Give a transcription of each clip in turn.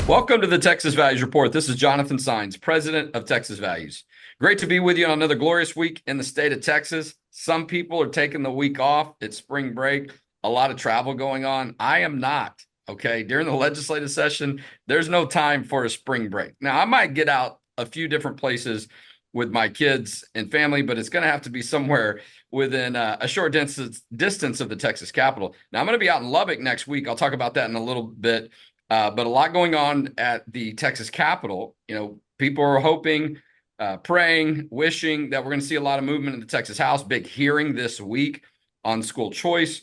Welcome to the Texas Values Report. This is Jonathan Saenz, president of Texas Values. Great to be with you on another glorious week in the state of Texas. Some people are taking the week off. It's spring break, a lot of travel going on. I am not, okay? During the legislative session, there's no time for a spring break. Now, I might get out a few different places with my kids and family, but it's going to have to be somewhere within a short distance of the Texas Capitol. Now, I'm going to be out in Lubbock next week. I'll talk about that in a little bit. But a lot going on at the Texas Capitol. You know, people are hoping, praying, wishing that we're going to see a lot of movement in the Texas House. Big hearing this week on school choice.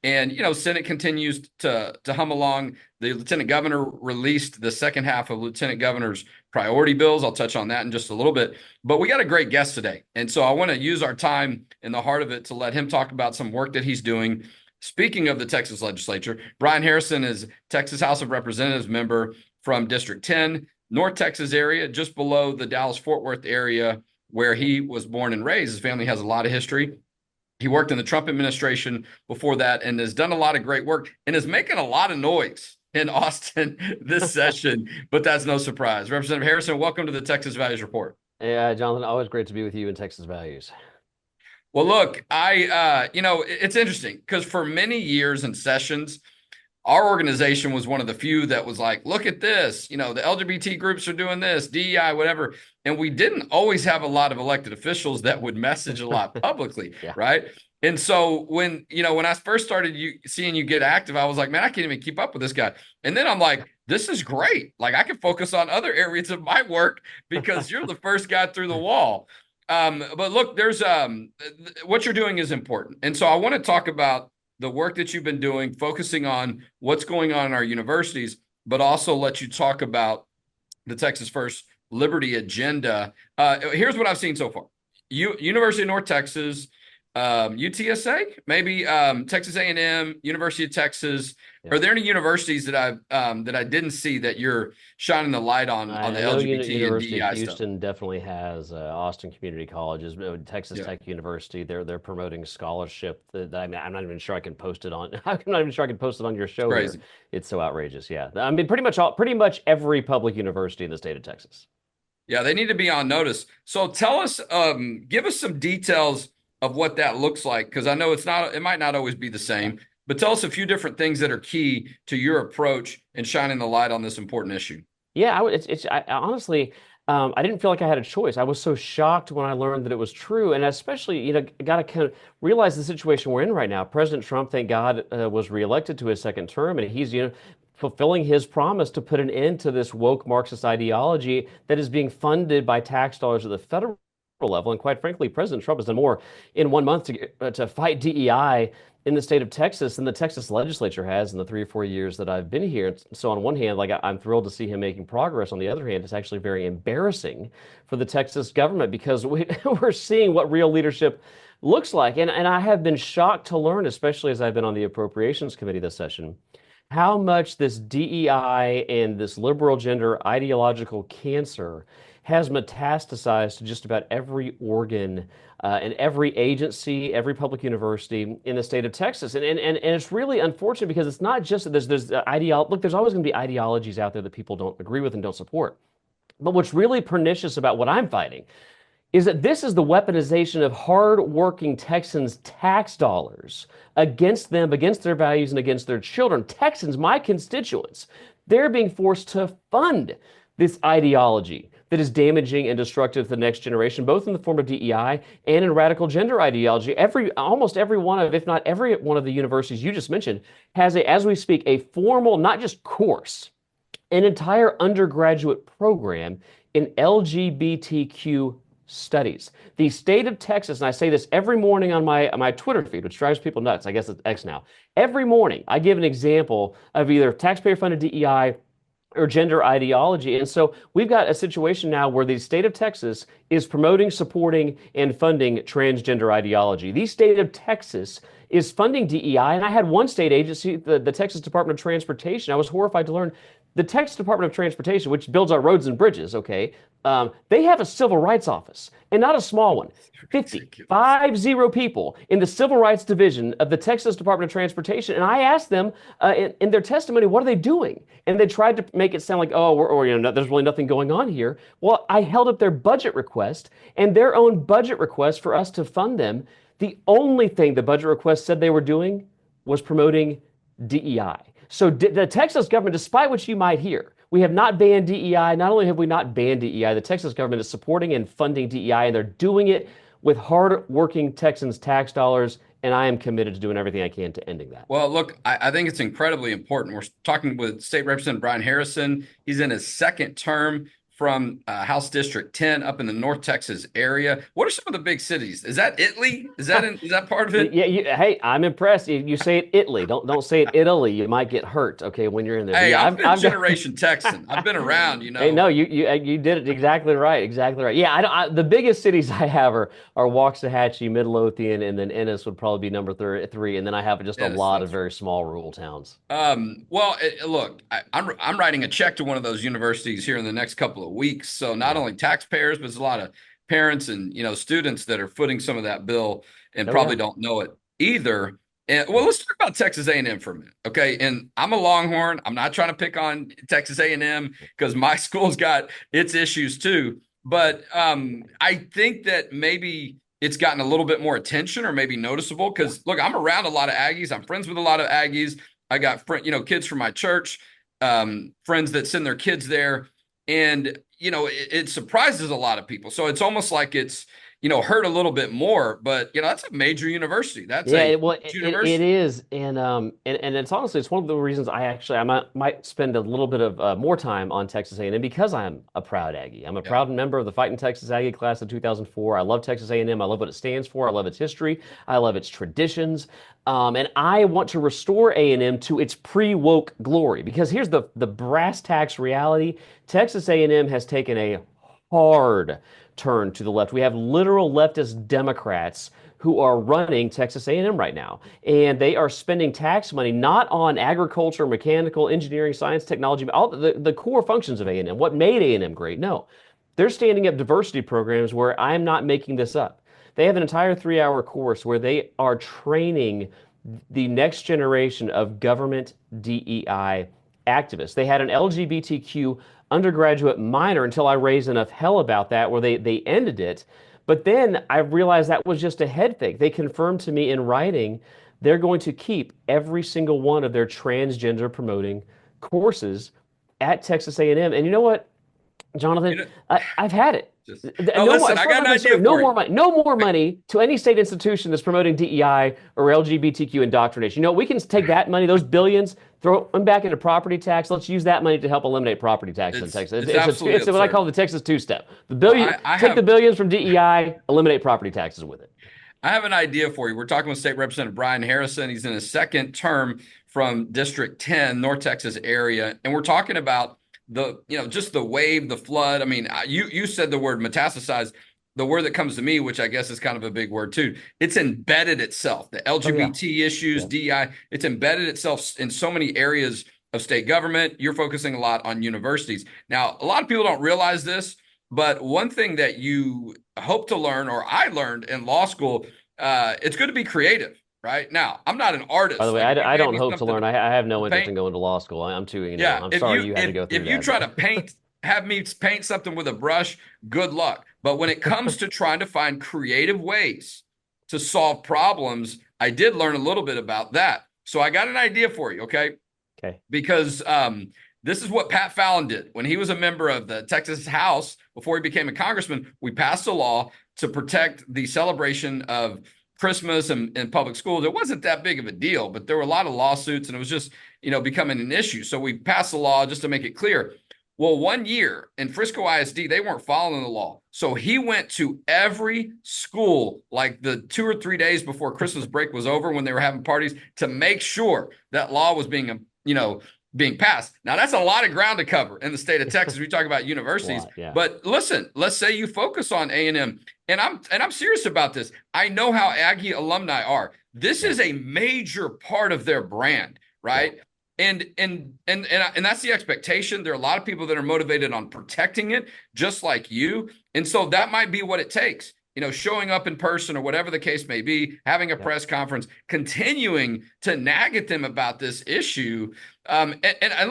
And, you know, Senate continues to hum along. The Lieutenant Governor released the second half of Lieutenant Governor's priority bills. I'll touch on that in just a little bit. But we got a great guest today. And so I want to use our time in the heart of it to let him talk about some work that he's doing. Speaking of the Texas legislature, Brian Harrison is Texas House of Representatives member from District 10, North Texas area, just below the Dallas-Fort Worth area where he was born and raised. His family has a lot of history. He worked in the Trump administration before that and has done a lot of great work and is making a lot of noise in Austin this session, but that's no surprise. Representative Harrison, welcome to the Texas Values Report. Yeah, Jonathan, always great to be with you in Texas Values. Well, look, it's interesting because for many years and sessions, our organization was one of the few that was like, look at this, you know, the LGBT groups are doing this, DEI, whatever. And we didn't always have a lot of elected officials that would message a lot publicly, Yeah. right? And so when I first started seeing you get active, I was like, man, I can't even keep up with this guy. And then I'm like, this is great. Like I can focus on other areas of my work because you're the first guy through the wall. But look, there's what you're doing is important. And so I want to talk about the work that you've been doing, focusing on what's going on in our universities, but also let you talk about the Texas First Liberty agenda. Here's what I've seen so far. University of North Texas, UTSA, maybe Texas A&M, University of Texas. Yeah. Are there any universities that I didn't see that you're shining the light on the LGBT University and DEI of Houston stuff? definitely has Austin Community Colleges, Texas Yeah. Tech University. They're promoting scholarship. I'm not even sure I can post it on. I'm not even sure I can post it on your show. Crazy. Here. It's so outrageous. Yeah, I mean, pretty much every public university in the state of Texas. Yeah, they need to be on notice. So tell us, give us some details of what that looks like, because I know it might not always be the same, but tell us a few different things that are key to your approach in shining the light on this important issue. Yeah, I honestly, I didn't feel like I had a choice. I was so shocked when I learned that it was true, and especially, got to kind of realize the situation we're in right now. President Trump, thank God, was reelected to his second term, and he's, fulfilling his promise to put an end to this woke Marxist ideology that is being funded by tax dollars at the federal level. And quite frankly, President Trump has done more in 1 month to fight DEI in the state of Texas than the Texas legislature has in the 3 or 4 years that I've been here. So on one hand, like I'm thrilled to see him making progress. On the other hand, it's actually very embarrassing for the Texas government because we're seeing what real leadership looks like. And I have been shocked to learn, especially as I've been on the Appropriations Committee this session, how much this DEI and this liberal gender ideological cancer has metastasized to just about every organ and every agency, every public university in the state of Texas. And it's really unfortunate because it's not just that there's look, there's always going to be ideologies out there that people don't agree with and don't support. But what's really pernicious about what I'm fighting is that this is the weaponization of hardworking Texans' tax dollars against them, against their values, and against their children. Texans, my constituents, they're being forced to fund this ideology that is damaging and destructive to the next generation, both in the form of DEI and in radical gender ideology. Almost every one of, if not every one of the universities you just mentioned, has as we speak, a formal, not just course, an entire undergraduate program in LGBTQ studies. The state of Texas, and I say this every morning on my Twitter feed, which drives people nuts. I guess it's X now. Every morning, I give an example of either taxpayer-funded DEI or gender ideology. And so we've got a situation now where the state of Texas is promoting, supporting, and funding transgender ideology. The state of Texas is funding DEI, and I had one state agency, the Texas Department of Transportation. I was horrified to learn the Texas Department of Transportation, which builds our roads and bridges, okay, they have a civil rights office, and not a small one. It's 50, ridiculous. 50 people in the Civil Rights Division of the Texas Department of Transportation. And I asked them in their testimony, what are they doing? And they tried to make it sound like, oh, there's really nothing going on here. Well, I held up their budget request and their own budget request for us to fund them. The only thing the budget request said they were doing was promoting DEI. So the Texas government, despite what you might hear, we have not banned DEI. Not only have we not banned DEI, the Texas government is supporting and funding DEI, and they're doing it with hard-working Texans' tax dollars, and I am committed to doing everything I can to ending that. Well, look, I think it's incredibly important. We're talking with State Representative Brian Harrison. He's in his second term from House District 10 up in the North Texas area. What are some of the big cities? Is that Italy? Is that part of it? Yeah, hey, I'm impressed. You say it Italy. Don't say it Italy. You might get hurt, okay, when you're in there. Hey, yeah, I've been Generation Texan. I've been around, Hey, no, you did it exactly right. Exactly right. Yeah, the biggest cities I have are Waxahachie, Midlothian, and then Ennis would probably be number three, and then I have just a lot of very small rural towns. Well, look, I'm writing a check to one of those universities here in the next couple of weeks. So not only taxpayers, but there's a lot of parents and students that are footing some of that bill and probably don't know it either. And well, let's talk about Texas A&M for a minute, okay? And I'm a Longhorn. I'm not trying to pick on Texas A&M because my school's got its issues too. But I think that maybe it's gotten a little bit more attention or maybe noticeable because look, I'm around a lot of Aggies. I'm friends with a lot of Aggies. I got kids from my church, friends that send their kids there. And, it surprises a lot of people. So it's almost like it's, hurt a little bit more, but that's a major university. That's university. It is. And it's honestly, it's one of the reasons I might spend a little bit of more time on Texas A&M because I'm a proud Aggie. I'm a proud member of the Fighting Texas Aggie class of 2004. I love Texas A&M. I love what it stands for. I love its history. I love its traditions. And I want to restore A&M to its pre-woke glory because here's the brass tacks reality. Texas A&M has taken a hard turn to the left. We have literal leftist Democrats who are running Texas A&M right now. And they are spending tax money not on agriculture, mechanical, engineering, science, technology, all the core functions of A&M, what made A&M great. No, they're standing up diversity programs where I'm not making this up. They have an entire 3-hour course where they are training the next generation of government DEI activists. They had an LGBTQ undergraduate minor until I raised enough hell about that where they ended it. But then I realized that was just a head fake. They confirmed to me in writing they're going to keep every single one of their transgender promoting courses at Texas A&M. And you know what, Jonathan? I've had it. Listen, I got an idea no more money. No more money to any state institution that's promoting DEI or LGBTQ indoctrination. We can take that money, those billions, throw them back into property tax. Let's use that money to help eliminate property tax in Texas. It's what I call the Texas two-step. The billion, the billions from DEI, eliminate property taxes with it. I have an idea for you. We're talking with State Representative Brian Harrison. He's in his second term from District 10, North Texas area, and we're talking about just the wave, the flood. I mean, you said the word metastasize. The word that comes to me, which I guess is kind of a big word too, it's embedded itself. The LGBT issues, DEI, it's embedded itself in so many areas of state government. You're focusing a lot on universities. Now, a lot of people don't realize this, but one thing that you hope to learn, or I learned in law school, it's good to be creative. Right now, I'm not an artist. By the way, I don't hope to learn. I have no interest in going to law school. I'm too, I'm sorry you had to go through that. If you try to have me paint something with a brush, good luck. But when it comes to trying to find creative ways to solve problems, I did learn a little bit about that. So I got an idea for you, okay? Okay. Because this is what Pat Fallon did. When he was a member of the Texas House, before he became a congressman, we passed a law to protect the celebration of Christmas and public schools. It wasn't that big of a deal, but there were a lot of lawsuits and it was just, becoming an issue. So we passed the law just to make it clear. Well, 1 year in Frisco ISD, they weren't following the law. So he went to every school like the 2 or 3 days before Christmas break was over when they were having parties to make sure that law was being passed. Now, that's a lot of ground to cover in the state of Texas. We talk about universities, but listen, let's say you focus on A&M, and I'm serious about this. I know how Aggie alumni are. This is a major part of their brand, right? And that's the expectation. There are a lot of people that are motivated on protecting it, just like you. And so that might be what it takes. Showing up in person or whatever the case may be, having a Yep. press conference, continuing to nag at them about this issue. And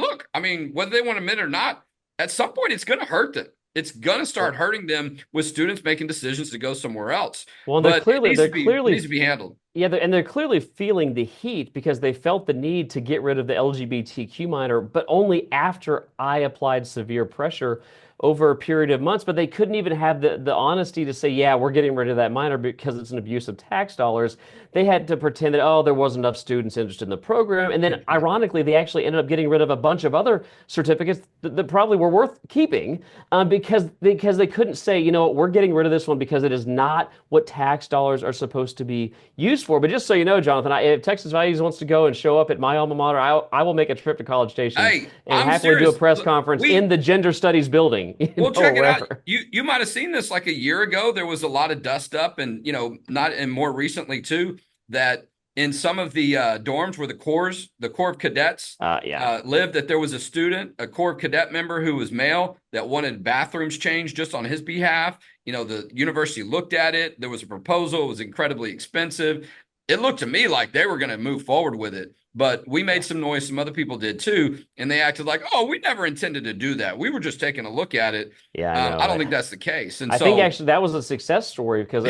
look, I mean, whether they want to admit it or not, at some point it's going to hurt them. It's going to start Well, hurting them with students making decisions to go somewhere else. well, But it needs they're to be it clearly needs to be handled. Yeah, and they're clearly feeling the heat because they felt the need to get rid of the LGBTQ minor, but only after I applied severe pressure over a period of months. But they couldn't even have the honesty to say, yeah, we're getting rid of that minor because it's an abuse of tax dollars. They had to pretend that, oh, there wasn't enough students interested in the program. And then ironically, they actually ended up getting rid of a bunch of other certificates that probably were worth keeping because they couldn't say, you know what, we're getting rid of this one because it is not what tax dollars are supposed to be used for. But just so you know, Jonathan, if Texas Values wants to go and show up at my alma mater, I will make a trip to College Station Hey, and I'm happily do a serious. press Look, conference in we the gender studies building, Well, check it out. wherever. You might have seen this like a year ago. There was a lot of dust up, and not and more recently too, that in some of the dorms where the Corps of Cadets Yeah. lived, that there was a student, a Corps of Cadet member who was male that wanted bathrooms changed just on his behalf. The university looked at it. There was a proposal. It was incredibly expensive. It looked to me like they were going to move forward with it. But we made some noise. Some other people did too. And they acted like, oh, we never intended to do that. We were just taking a look at it. Yeah, I I know. don't think that's the case. And I think so, actually that was a success story because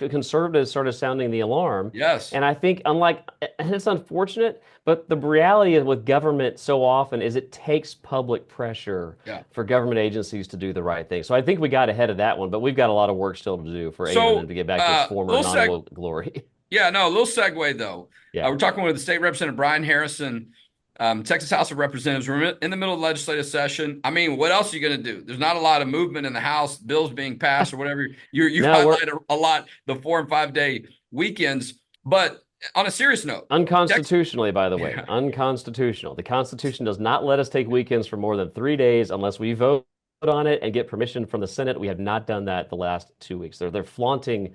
conservatives started sounding the alarm, yes. and I think and it's unfortunate, but the reality with government so often is it takes public pressure Yeah. for government agencies to do the right thing. So I think we got ahead of that one, but we've got a lot of work still to do for So, A&M to get back to its former little seg non-woke glory. yeah, no, a little segue though. Yeah. We're talking with the state representative Brian Harrison, Texas House of Representatives. We're in the middle of the legislative session. I mean, what else are you going to do? There's not a lot of movement in the House, bills being passed or whatever. You No, we're highlight a lot the 4 and 5 day weekends. But on a serious note, unconstitutionally, by the way, yeah. unconstitutional. The Constitution does not let us take weekends for more than 3 days unless we vote on it and get permission from the Senate. We have not done that the last 2 weeks. They're flaunting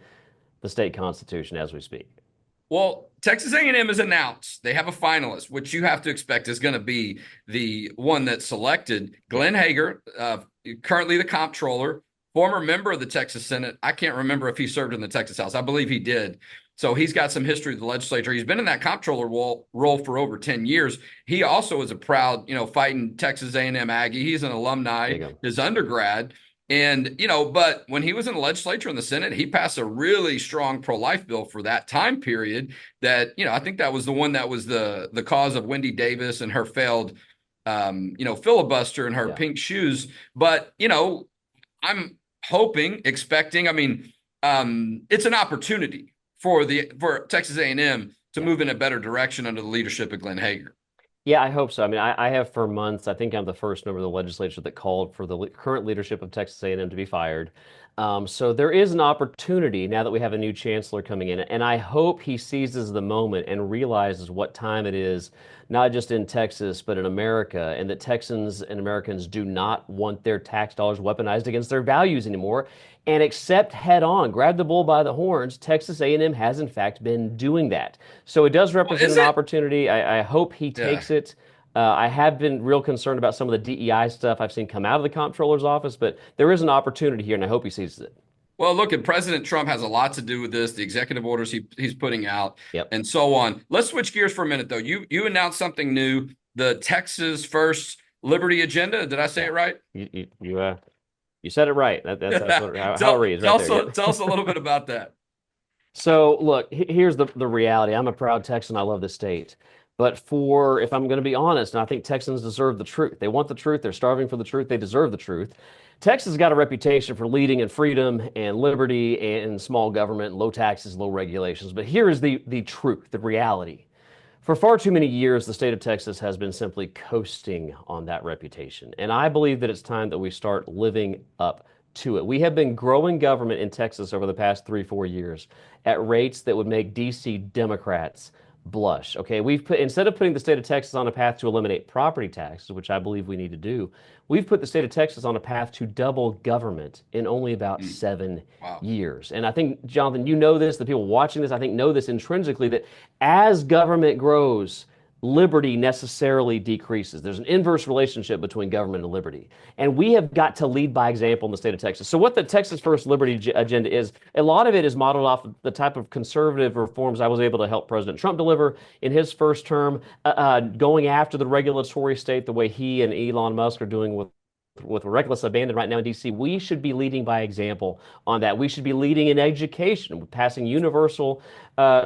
the state constitution as we speak. Well, Texas A&M has announced they have a finalist, which you have to expect is going to be the one that's selected. Glenn Hager, currently the comptroller, former member of the Texas Senate. I can't remember if he served in the Texas House. I believe he did. So he's got some history with the legislature. He's been in that comptroller role for over 10 years. He also is a proud, fighting Texas A&M Aggie. He's an alumni, his undergrad. And, but when he was in the legislature and the Senate, he passed a really strong pro-life bill for that time period that, I think that was the one that was the cause of Wendy Davis and her failed, filibuster and her pink shoes. But, I'm hoping, expecting, it's an opportunity for Texas A&M to move in a better direction under the leadership of Glenn Hager. Yeah, I hope so. I have for months. I think I'm the first member of the legislature that called for the current leadership of Texas A&M to be fired. So there is an opportunity now that we have a new chancellor coming in, and I hope he seizes the moment and realizes what time it is, not just in Texas, but in America, and that Texans and Americans do not want their tax dollars weaponized against their values anymore, and accept head on, grab the bull by the horns. Texas A&M has in fact been doing that. So it does represent an opportunity. I hope he takes it. I have been real concerned about some of the DEI stuff I've seen come out of the comptroller's office, but there is an opportunity here, and I hope he seizes it. Well, look, and President Trump has a lot to do with this, the executive orders he's putting out, Yep. and so on. Let's switch gears for a minute, though. You announced something new, the Texas First Liberty Agenda. Did I say it right? You said it right. That's how it reads right there. Tell us a little bit about that. So, look, here's the reality. I'm a proud Texan. I love the state. But if I'm going to be honest, and I think Texans deserve the truth. They want the truth. They're starving for the truth. They deserve the truth. Texas has got a reputation for leading in freedom and liberty and small government, low taxes, low regulations. But here is the truth, the reality. For far too many years, the state of Texas has been simply coasting on that reputation. And I believe that it's time that we start living up to it. We have been growing government in Texas over the past 3-4 years at rates that would make DC Democrats blush. Okay, instead of putting the state of Texas on a path to eliminate property taxes, which I believe we need to do, we've put the state of Texas on a path to double government in only about 7 years. And I think, Jonathan, you know this, the people watching this, I think know this intrinsically, that as government grows, liberty necessarily decreases. There's an inverse relationship between government and liberty. And we have got to lead by example in the state of Texas. So what the Texas First Liberty agenda is, a lot of it is modeled off of the type of conservative reforms I was able to help President Trump deliver in his first term, going after the regulatory state the way he and Elon Musk are doing with reckless abandon right now in DC. We should be leading by example on that. We should be leading in education, passing universal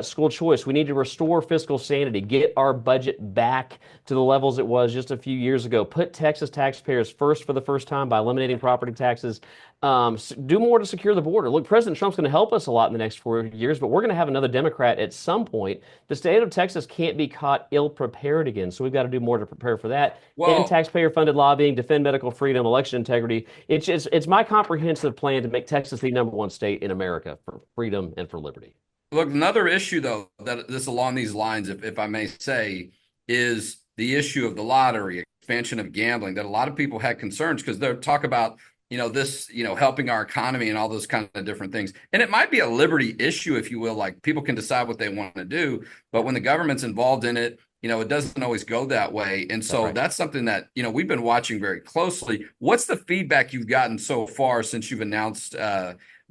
school choice. We need to restore fiscal sanity, get our budget back to the levels it was just a few years ago, put Texas taxpayers first for the first time by eliminating property taxes, do more to secure the border. Look, President Trump's going to help us a lot in the next 4 years, but we're going to have another Democrat at some point. The state of Texas can't be caught ill-prepared again, so we've got to do more to prepare for that. And taxpayer-funded lobbying, defend medical freedom, election integrity. It's my comprehensive plan to make Texas the #1 state in America for freedom and for liberty. Look, another issue, though, that this along these lines, if I may say, is the issue of the lottery, expansion of gambling, that a lot of people had concerns because they talk about, this, helping our economy and all those kind of different things. And it might be a liberty issue, if you will, like people can decide what they want to do. But when the government's involved in it, it doesn't always go that way. And so that's something that, we've been watching very closely. What's the feedback you've gotten so far since you've announced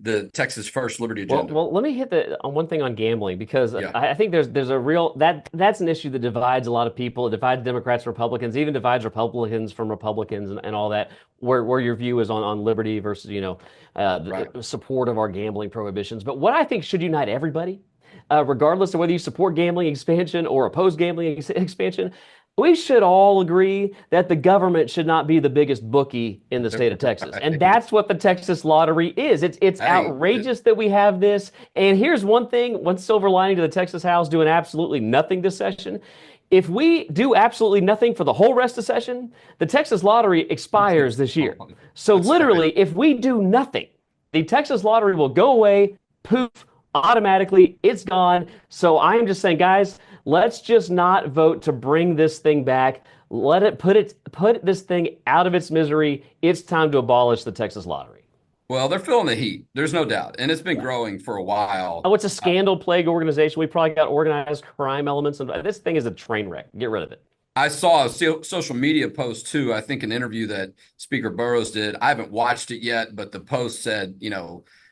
the Texas First Liberty agenda? Well, let me hit on one thing on gambling, because I think there's a real that's an issue that divides a lot of people. It divides Democrats, Republicans, even divides Republicans from Republicans and all that, where your view is on liberty versus, the support of our gambling prohibitions. But what I think should unite everybody, regardless of whether you support gambling expansion or oppose gambling expansion, we should all agree that the government should not be the biggest bookie in the state of Texas. And that's what the Texas lottery is. It's outrageous that we have this. And here's one silver lining to the Texas House doing absolutely nothing this session. If we do absolutely nothing for the whole rest of session, the Texas lottery expires this year. So literally, if we do nothing, the Texas lottery will go away, poof, automatically, it's gone. So I'm just saying, guys, let's just not vote to bring this thing back. Let it put this thing out of its misery. It's time to abolish the Texas lottery. Well, they're feeling the heat. There's no doubt. And it's been growing for a while. Oh, it's a scandal-plagued organization. We probably got organized crime elements. And this thing is a train wreck. Get rid of it. I saw a social media post, too. I think an interview that Speaker Burrows did. I haven't watched it yet, but the post said,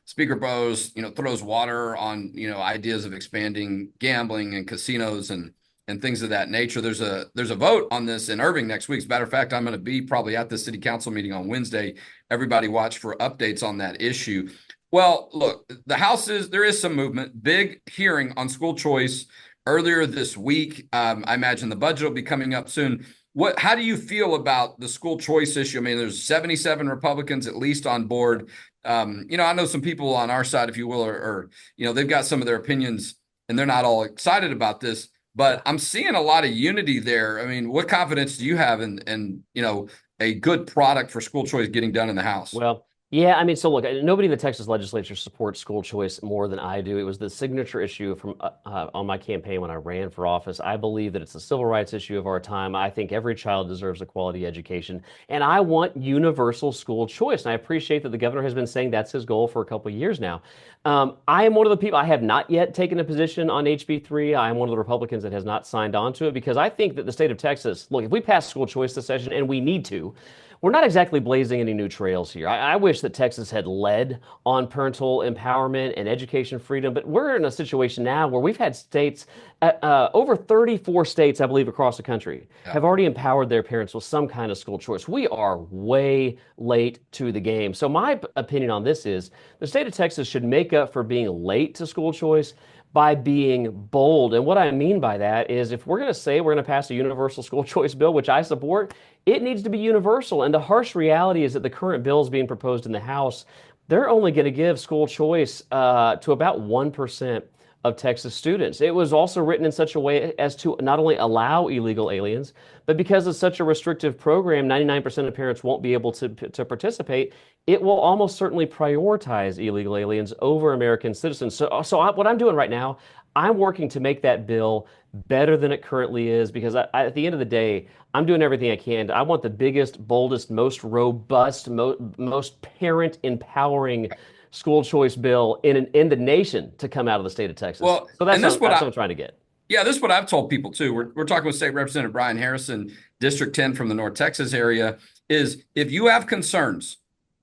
Speaker Burrows, throws water on, ideas of expanding gambling and casinos and things of that nature. There's a vote on this in Irving next week. As a matter of fact, I'm going to be probably at the city council meeting on Wednesday. Everybody watch for updates on that issue. Well, look, there is some movement. Big hearing on school choice earlier this week. I imagine the budget will be coming up soon. How do you feel about the school choice issue? I mean, there's 77 Republicans at least on board. I know some people on our side, if you will, are they've got some of their opinions and they're not all excited about this, but I'm seeing a lot of unity there. I mean, what confidence do you have in a good product for school choice getting done in the House? Well, yeah, I mean, so look, nobody in the Texas legislature supports school choice more than I do. It was the signature issue from on my campaign when I ran for office. I believe that it's a civil rights issue of our time. I think every child deserves a quality education, and I want universal school choice. And I appreciate that the governor has been saying that's his goal for a couple of years now. I am one of the people, I have not yet taken a position on HB3. I am one of the Republicans that has not signed on to it because I think that the state of Texas, look, if we pass school choice this session, and we need to, we're not exactly blazing any new trails here. I wish that Texas had led on parental empowerment and education freedom, but we're in a situation now where we've had states, over 34 states, I believe, across the country, have already empowered their parents with some kind of school choice. We are way late to the game. So my opinion on this is the state of Texas should make up for being late to school choice by being bold. And what I mean by that is if we're going to say we're going to pass a universal school choice bill, which I support, it needs to be universal. And the harsh reality is that the current bills being proposed in the House, they're only going to give school choice to about 1% of Texas students. It was also written in such a way as to not only allow illegal aliens, but because it's such a restrictive program, 99% of parents won't be able to participate. It will almost certainly prioritize illegal aliens over American citizens. So what I'm doing right now, I'm working to make that bill better than it currently is because at the end of the day, I'm doing everything I can. I want the biggest, boldest, most robust, most parent empowering school choice bill in the nation to come out of the state of Texas. Well, so that's what I'm trying to get. Yeah, this is what I've told people too. We're talking with State Representative Brian Harrison, District 10 from the North Texas area, is if you have concerns,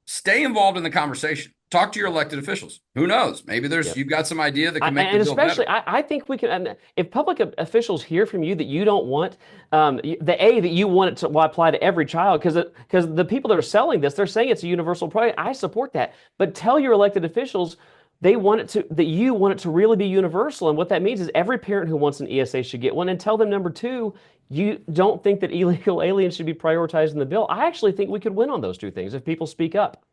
stay involved in the conversation. Talk to your elected officials. Who knows? Maybe Yep. you've got some idea that can make the And bill better. especially, I think we can. And if public officials hear from you that you don't want that you want it to apply to every child, because the people that are selling this, they're saying it's a universal product. I support that, but tell your elected officials they want it to that you want it to really be universal. And what that means is every parent who wants an ESA should get one. And tell them number two, you don't think that illegal aliens should be prioritized in the bill. I actually think we could win on those two things if people speak up.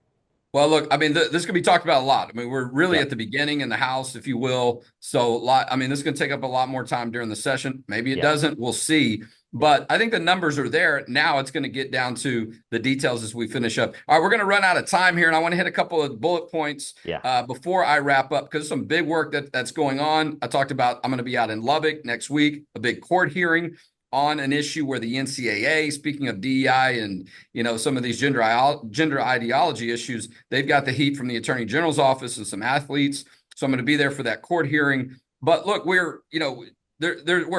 Well, look, I mean, this could be talked about a lot. I mean, we're really Yeah. at the beginning in the House, if you will. So, I mean, this is going to take up a lot more time during the session. Maybe it Yeah. doesn't. We'll see. Yeah. But I think the numbers are there. Now it's going to get down to the details as we finish up. All right, we're going to run out of time here, and I want to hit a couple of bullet points Yeah. before I wrap up because some big work that's going on. I talked about I'm going to be out in Lubbock next week, a big court hearing on an issue where the NCAA, speaking of DEI and some of these gender ideology issues, they've got the heat from the Attorney General's office and some athletes. So I'm going to be there for that court hearing. But look, we're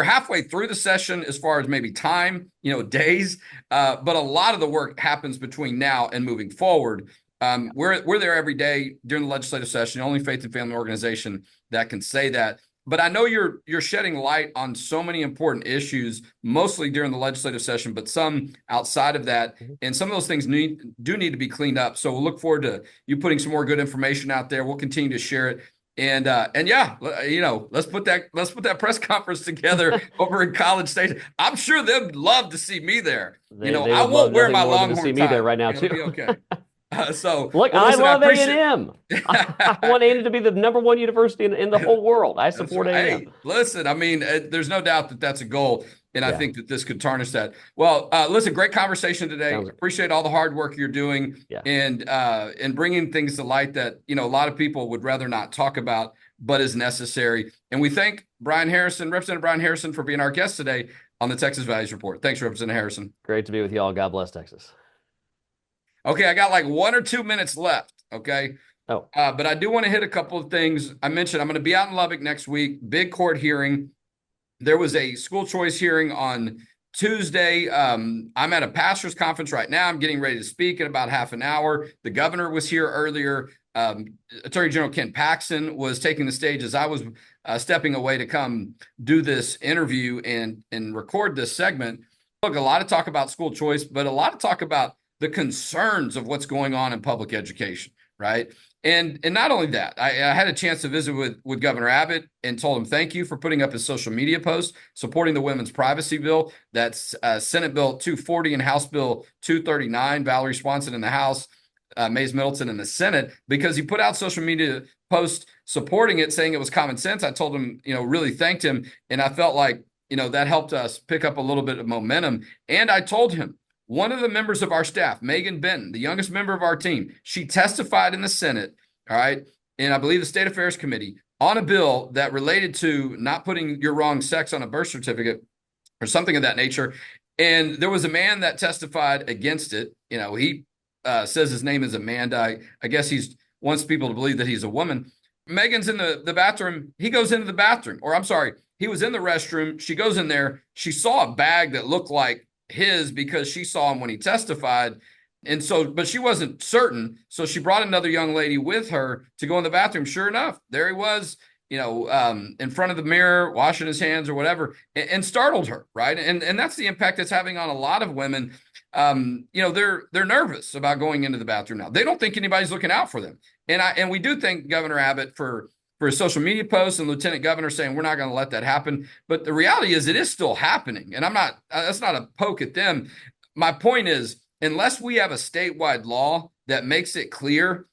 halfway through the session as far as maybe time, days. But a lot of the work happens between now and moving forward. We're there every day during the legislative session. The only faith and family organization that can say that. But I know you're shedding light on so many important issues, mostly during the legislative session, but some outside of that. And some of those things do need to be cleaned up. So we'll look forward to you putting some more good information out there. We'll continue to share it. And yeah, let's put that press conference together over in College Station. I'm sure they'd love to see me there. They I would won't love wear nothing my more than to Longhorn see me tie. there right now, It'll too. be okay. Look, well, listen, I love appreciate A&M. I want A&M to be the #1 university in the whole world. I support right. A&M. Hey, listen, I mean, there's no doubt that that's a goal, and I Yeah. think that this could tarnish that. Well, listen, great conversation today. Appreciate all the hard work you're doing Yeah. and bringing things to light that, a lot of people would rather not talk about, but is necessary. And we thank Representative Brian Harrison, for being our guest today on the Texas Values Report. Thanks, Representative Harrison. Great to be with you all. God bless Texas. Okay, I got like 1 or 2 minutes left. Okay. Oh. But I do want to hit a couple of things. I mentioned I'm going to be out in Lubbock next week, big court hearing. There was a school choice hearing on Tuesday. I'm at a pastor's conference right now. I'm getting ready to speak in about half an hour. The governor was here earlier. Attorney General Ken Paxton was taking the stage as I was stepping away to come do this interview and record this segment. Look, a lot of talk about school choice, but a lot of talk about the concerns of what's going on in public education, right? And not only that, I had a chance to visit with Governor Abbott and told him thank you for putting up his social media post supporting the women's privacy bill. That's Senate Bill 240 and House Bill 239. Valerie Swanson in the House, Mays Middleton in the Senate, because he put out social media posts supporting it, saying it was common sense. I told him, really thanked him, and I felt like, that helped us pick up a little bit of momentum. And I told him, one of the members of our staff, Megan Benton, the youngest member of our team, she testified in the Senate, all right, and I believe the State Affairs Committee, on a bill that related to not putting your wrong sex on a birth certificate or something of that nature. And there was a man that testified against it. He says his name is Amanda. I guess he wants people to believe that he's a woman. Megan's in the bathroom. He goes into the bathroom. Or I'm sorry, he was in the restroom. She goes in there. She saw a bag that looked like his because she saw him when he testified. And so, but she wasn't certain. So she brought another young lady with her to go in the bathroom. Sure enough, there he was, in front of the mirror, washing his hands or whatever, and startled her, right? And that's the impact it's having on a lot of women. They're nervous about going into the bathroom now. They don't think anybody's looking out for them. And we do thank Governor Abbott for his social media posts and Lieutenant Governor saying we're not going to let that happen. But the reality is it is still happening. And that's not a poke at them. My point is, unless we have a statewide law that makes it clear,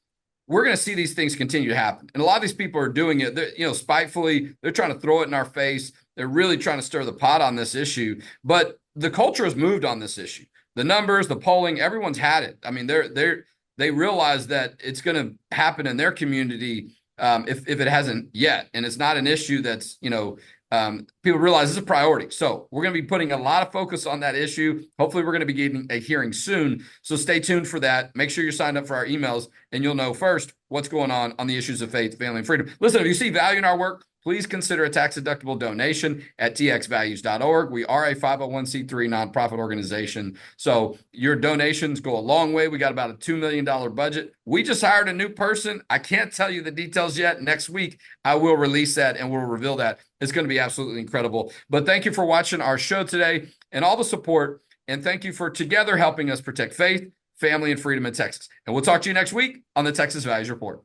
we're going to see these things continue to happen. And a lot of these people are doing it, spitefully. They're trying to throw it in our face. They're really trying to stir the pot on this issue. But the culture has moved on this issue. The numbers, the polling, everyone's had it. I mean, they realize that it's going to happen in their community if it hasn't yet. And it's not an issue that's, people realize it's a priority. So we're going to be putting a lot of focus on that issue. Hopefully we're going to be getting a hearing soon. So stay tuned for that. Make sure you're signed up for our emails and you'll know first what's going on the issues of faith, family, and freedom. Listen, if you see value in our work, please consider a tax-deductible donation at txvalues.org. We are a 501c3 nonprofit organization, so your donations go a long way. We got about a $2 million budget. We just hired a new person. I can't tell you the details yet. Next week, I will release that and we'll reveal that. It's going to be absolutely incredible. But thank you for watching our show today and all the support. And thank you for together helping us protect faith, family, and freedom in Texas. And we'll talk to you next week on the Texas Values Report.